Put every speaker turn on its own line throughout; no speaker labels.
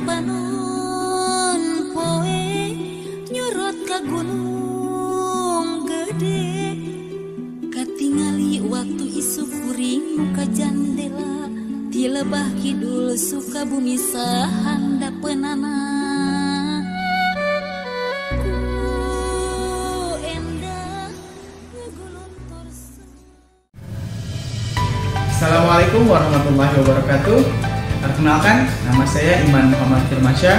panon poe nyorot ka gunung gede, katingali waktu isu kuring muka jandela ti lebah kidul Sukabumi sahandapeunana.
Assalamualaikum warahmatullahi wabarakatuh. Perkenalkan, nama saya Iman Muhammad Firmansyah.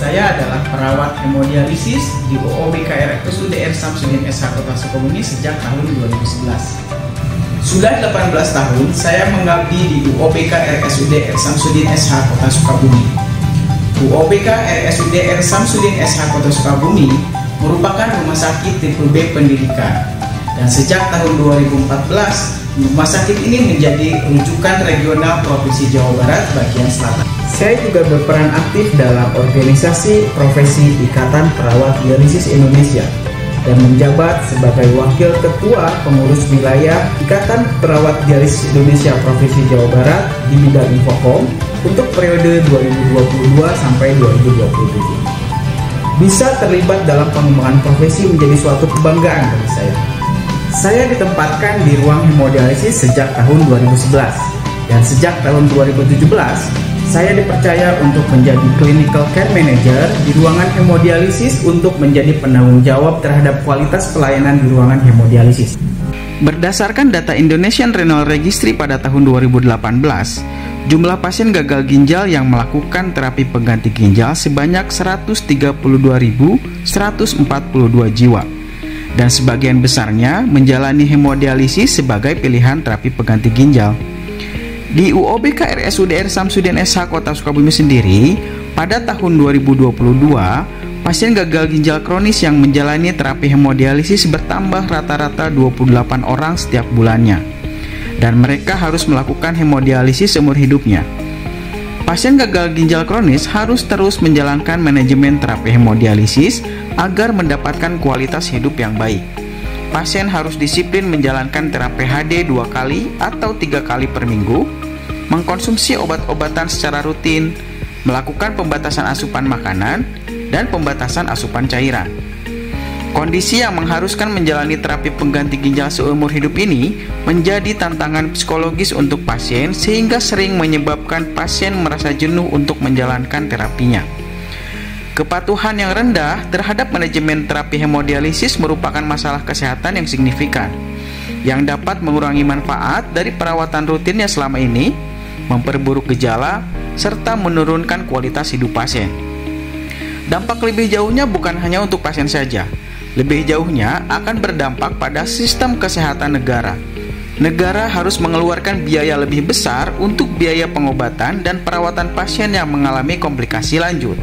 Saya adalah perawat hemodialisis di UOBK RSUD Samsudin SH Kota Sukabumi sejak tahun 2011. Sudah 18 tahun saya mengabdi di UOBK RSUD Samsudin SH Kota Sukabumi. UOBK RSUD Samsudin SH Kota Sukabumi merupakan rumah sakit tipe B pendidikan. Dan sejak tahun 2014, rumah sakit ini menjadi rujukan regional Provinsi Jawa Barat bagian selatan. Saya juga berperan aktif dalam organisasi profesi Ikatan Perawat Dialisis Indonesia dan menjabat sebagai Wakil Ketua Pengurus Wilayah Ikatan Perawat Dialisis Indonesia Provinsi Jawa Barat di bidang Infocom untuk periode 2022 sampai 2027. Bisa terlibat dalam pengembangan profesi menjadi suatu kebanggaan bagi saya. Saya ditempatkan di ruang hemodialisis sejak tahun 2011 dan sejak tahun 2017 saya dipercaya untuk menjadi clinical care manager di ruangan hemodialisis untuk menjadi penanggung jawab terhadap kualitas pelayanan di ruangan hemodialisis. Berdasarkan data Indonesian Renal Registry pada tahun 2018, jumlah pasien gagal ginjal yang melakukan terapi pengganti ginjal sebanyak 132.142 jiwa. Dan sebagian besarnya menjalani hemodialisis sebagai pilihan terapi pengganti ginjal. Di UOBK RSUD Samsudin SH Kota Sukabumi sendiri, pada tahun 2022, pasien gagal ginjal kronis yang menjalani terapi hemodialisis bertambah rata-rata 28 orang setiap bulannya. Dan mereka harus melakukan hemodialisis seumur hidupnya. Pasien gagal ginjal kronis harus terus menjalankan manajemen terapi hemodialisis agar mendapatkan kualitas hidup yang baik. Pasien harus disiplin menjalankan terapi HD 2 kali atau 3 kali per minggu, mengkonsumsi obat-obatan secara rutin, melakukan pembatasan asupan makanan, dan pembatasan asupan cairan. Kondisi yang mengharuskan menjalani terapi pengganti ginjal seumur hidup ini menjadi tantangan psikologis untuk pasien sehingga sering menyebabkan pasien merasa jenuh untuk menjalankan terapinya. Kepatuhan yang rendah terhadap manajemen terapi hemodialisis merupakan masalah kesehatan yang signifikan yang dapat mengurangi manfaat dari perawatan rutinnya selama ini, memperburuk gejala, serta menurunkan kualitas hidup pasien. Dampak lebih jauhnya bukan hanya untuk pasien saja. Lebih jauhnya akan berdampak pada sistem kesehatan negara. Negara harus mengeluarkan biaya lebih besar untuk biaya pengobatan dan perawatan pasien yang mengalami komplikasi lanjut.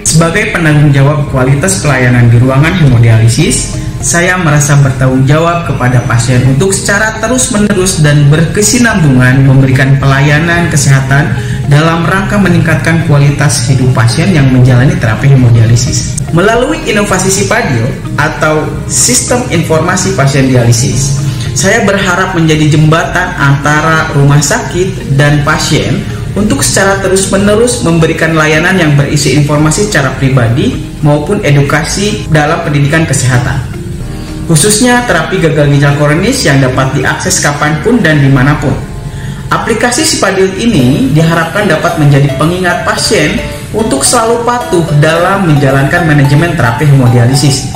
Sebagai penanggung jawab kualitas pelayanan di ruangan hemodialisis, saya merasa bertanggung jawab kepada pasien untuk secara terus-menerus dan berkesinambungan memberikan pelayanan kesehatan dalam rangka meningkatkan kualitas hidup pasien yang menjalani terapi hemodialisis. Melalui inovasi Sipadio atau Sistem Informasi Pasien Dialisis, saya berharap menjadi jembatan antara rumah sakit dan pasien untuk secara terus-menerus memberikan layanan yang berisi informasi secara pribadi maupun edukasi dalam pendidikan kesehatan. Khususnya terapi gagal ginjal kronis yang dapat diakses kapanpun dan dimanapun. Aplikasi Sipadio ini diharapkan dapat menjadi pengingat pasien untuk selalu patuh dalam menjalankan manajemen terapi hemodialisis.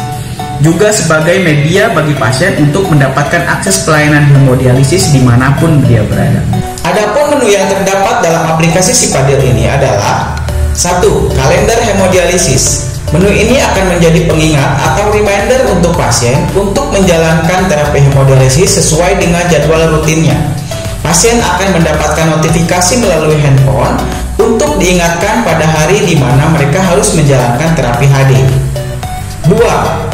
Juga sebagai media bagi pasien untuk mendapatkan akses pelayanan hemodialisis dimanapun dia berada. Adapun menu yang terdapat dalam aplikasi Sipadio ini adalah 1. Kalender hemodialisis. Menu ini akan menjadi pengingat atau reminder untuk pasien untuk menjalankan terapi hemodialisis sesuai dengan jadwal rutinnya. Pasien akan mendapatkan notifikasi melalui handphone untuk diingatkan pada hari di mana mereka harus menjalankan terapi HD. 2.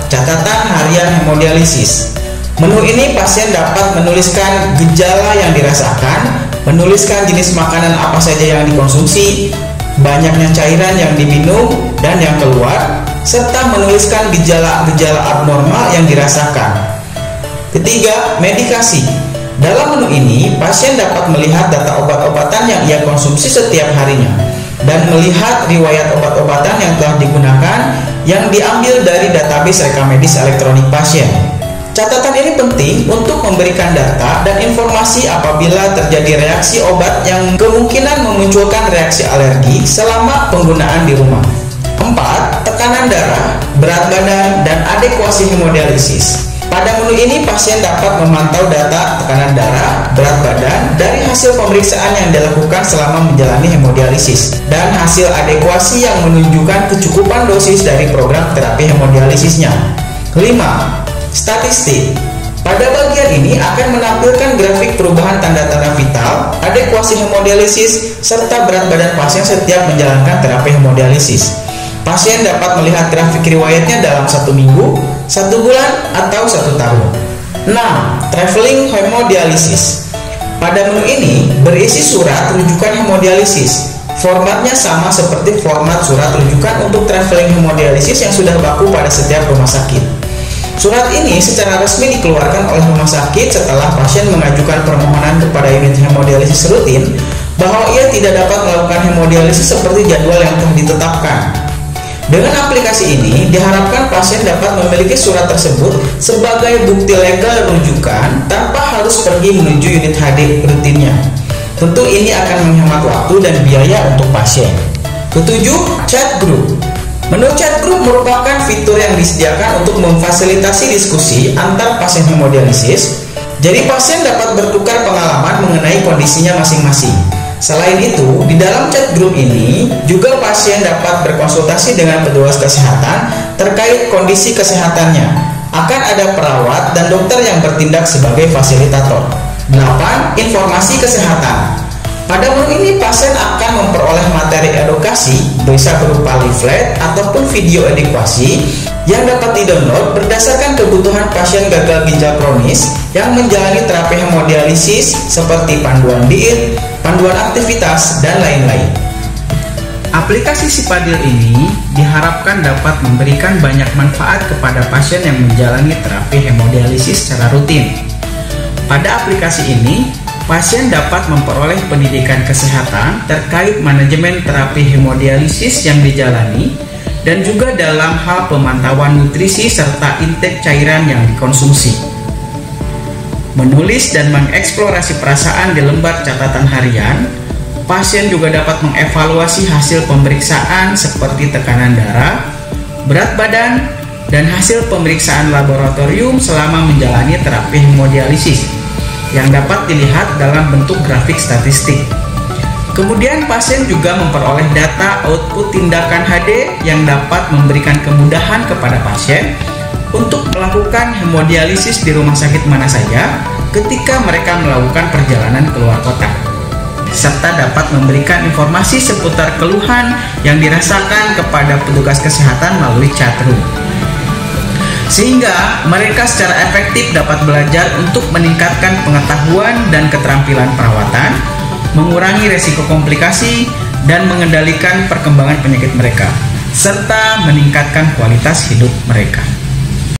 Catatan harian hemodialisis. Menu ini pasien dapat menuliskan gejala yang dirasakan, menuliskan jenis makanan apa saja yang dikonsumsi, banyaknya cairan yang diminum dan yang keluar, serta menuliskan gejala-gejala abnormal yang dirasakan. Ketiga, medikasi. Dalam menu ini, pasien dapat melihat data obat-obatan yang ia konsumsi setiap harinya, dan melihat riwayat obat-obatan yang telah digunakan yang diambil dari database rekam medis elektronik pasien. Catatan ini penting untuk memberikan data dan informasi apabila terjadi reaksi obat yang kemungkinan memunculkan reaksi alergi selama penggunaan di rumah. 4. Tekanan darah, berat badan, dan adekuasi hemodialisis. Pada menu ini pasien dapat memantau data tekanan darah, berat badan dari hasil pemeriksaan yang dilakukan selama menjalani hemodialisis dan hasil adekuasi yang menunjukkan kecukupan dosis dari program terapi hemodialisisnya. 5. Statistik. Pada bagian ini akan menampilkan grafik perubahan tanda-tanda vital, adekuasi hemodialisis, serta berat badan pasien setiap menjalankan terapi hemodialisis. Pasien dapat melihat grafik riwayatnya dalam 1 minggu, 1 bulan, atau 1 tahun. 6. Traveling hemodialisis. Pada menu ini berisi surat rujukan hemodialisis. Formatnya sama seperti format surat rujukan untuk traveling hemodialisis yang sudah baku pada setiap rumah sakit. Surat ini secara resmi dikeluarkan oleh rumah sakit setelah pasien mengajukan permohonan kepada unit hemodialisis rutin bahwa ia tidak dapat melakukan hemodialisis seperti jadwal yang telah ditetapkan. Dengan aplikasi ini, diharapkan pasien dapat memiliki surat tersebut sebagai bukti legal rujukan tanpa harus pergi menuju unit HD rutinnya. Tentu ini akan menghemat waktu dan biaya untuk pasien. 7. Chat group. Menu chat group merupakan fitur yang disediakan untuk memfasilitasi diskusi antar pasien hemodialisis. Jadi pasien dapat bertukar pengalaman mengenai kondisinya masing-masing. Selain itu, di dalam chat group ini juga pasien dapat berkonsultasi dengan petugas kesehatan terkait kondisi kesehatannya. Akan ada perawat dan dokter yang bertindak sebagai fasilitator. 8. Informasi kesehatan. Pada menu ini pasien akan memperoleh materi edukasi bisa berupa leaflet ataupun video edukasi yang dapat didownload berdasarkan kebutuhan pasien gagal ginjal kronis yang menjalani terapi hemodialisis seperti panduan diet, panduan aktivitas, dan lain-lain. Aplikasi Sipadil ini diharapkan dapat memberikan banyak manfaat kepada pasien yang menjalani terapi hemodialisis secara rutin. Pada aplikasi ini, pasien dapat memperoleh pendidikan kesehatan terkait manajemen terapi hemodialisis yang dijalani dan juga dalam hal pemantauan nutrisi serta intake cairan yang dikonsumsi. Menulis dan mengeksplorasi perasaan di lembar catatan harian, pasien juga dapat mengevaluasi hasil pemeriksaan seperti tekanan darah, berat badan, dan hasil pemeriksaan laboratorium selama menjalani terapi hemodialisis yang dapat dilihat dalam bentuk grafik statistik. Kemudian pasien juga memperoleh data output tindakan HD yang dapat memberikan kemudahan kepada pasien untuk melakukan hemodialisis di rumah sakit mana saja ketika mereka melakukan perjalanan keluar kota, serta dapat memberikan informasi seputar keluhan yang dirasakan kepada petugas kesehatan melalui chat room. Sehingga mereka secara efektif dapat belajar untuk meningkatkan pengetahuan dan keterampilan perawatan, mengurangi resiko komplikasi, dan mengendalikan perkembangan penyakit mereka, serta meningkatkan kualitas hidup mereka.